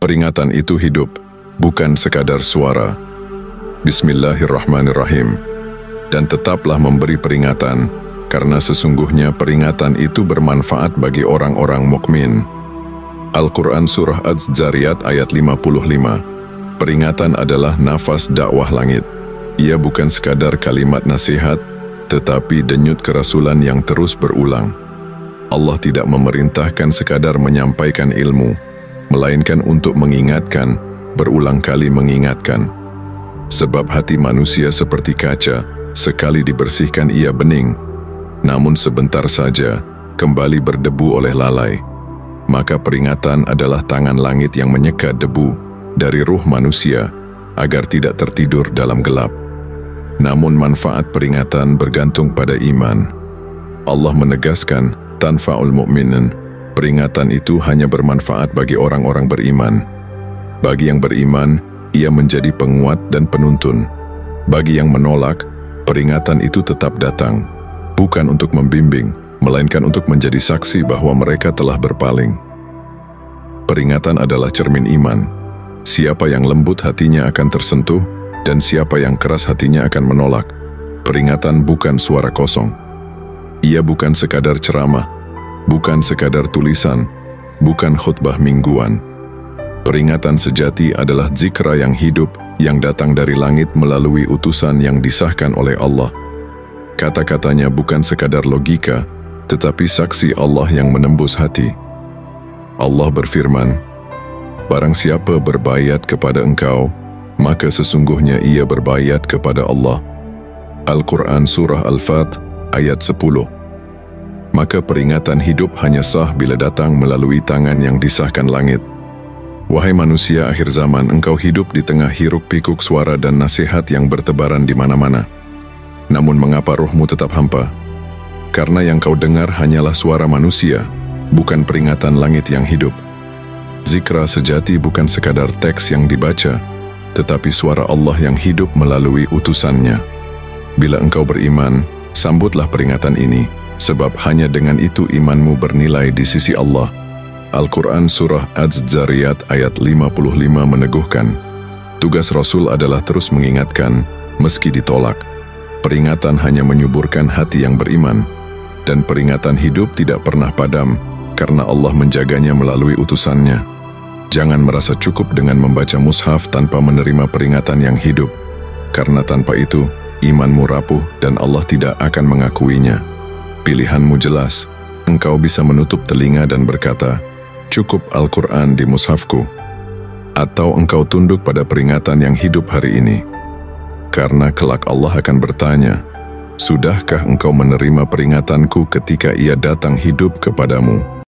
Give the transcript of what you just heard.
Peringatan itu hidup, bukan sekadar suara. Bismillahirrahmanirrahim. Dan tetaplah memberi peringatan, karena sesungguhnya peringatan itu bermanfaat bagi orang-orang mukmin. Al-Quran Surah Az-Zariyat ayat 55. Peringatan adalah nafas dakwah langit. Ia bukan sekadar kalimat nasihat, tetapi denyut kerasulan yang terus berulang. Allah tidak memerintahkan sekadar menyampaikan ilmu, melainkan untuk mengingatkan, berulang kali mengingatkan. Sebab hati manusia seperti kaca, sekali dibersihkan ia bening, namun sebentar saja kembali berdebu oleh lalai. Maka peringatan adalah tangan langit yang menyekat debu dari ruh manusia agar tidak tertidur dalam gelap. Namun manfaat peringatan bergantung pada iman. Allah menegaskan, tanfa'ul mu'minin, peringatan itu hanya bermanfaat bagi orang-orang beriman. Bagi yang beriman, ia menjadi penguat dan penuntun. Bagi yang menolak, peringatan itu tetap datang, bukan untuk membimbing, melainkan untuk menjadi saksi bahwa mereka telah berpaling. Peringatan adalah cermin iman. Siapa yang lembut hatinya akan tersentuh, dan siapa yang keras hatinya akan menolak. Peringatan bukan suara kosong. Ia bukan sekadar ceramah, bukan sekadar tulisan, bukan khutbah mingguan. Peringatan sejati adalah zikra yang hidup, yang datang dari langit melalui utusan yang disahkan oleh Allah. Kata-katanya bukan sekadar logika, tetapi saksi Allah yang menembus hati. Allah berfirman, "Barang siapa berbaiat kepada engkau, maka sesungguhnya ia berbaiat kepada Allah." Al-Quran Surah Al-Fat ayat 10. Maka peringatan hidup hanya sah bila datang melalui tangan yang disahkan langit. Wahai manusia akhir zaman, engkau hidup di tengah hiruk-pikuk suara dan nasihat yang bertebaran di mana-mana. Namun mengapa rohmu tetap hampa? Karena yang kau dengar hanyalah suara manusia, bukan peringatan langit yang hidup. Zikra sejati bukan sekadar teks yang dibaca, tetapi suara Allah yang hidup melalui utusannya. Bila engkau beriman, sambutlah peringatan ini, sebab hanya dengan itu imanmu bernilai di sisi Allah. Al-Quran Surah Az-Zariyat ayat 55 meneguhkan, tugas Rasul adalah terus mengingatkan, meski ditolak. Peringatan hanya menyuburkan hati yang beriman, dan peringatan hidup tidak pernah padam, karena Allah menjaganya melalui utusannya. Jangan merasa cukup dengan membaca mushaf tanpa menerima peringatan yang hidup, karena tanpa itu, imanmu rapuh dan Allah tidak akan mengakuinya. Pilihanmu jelas, engkau bisa menutup telinga dan berkata, "Cukup Al-Quran di mushafku," atau engkau tunduk pada peringatan yang hidup hari ini. Karena kelak Allah akan bertanya, "Sudahkah engkau menerima peringatanku ketika ia datang hidup kepadamu?"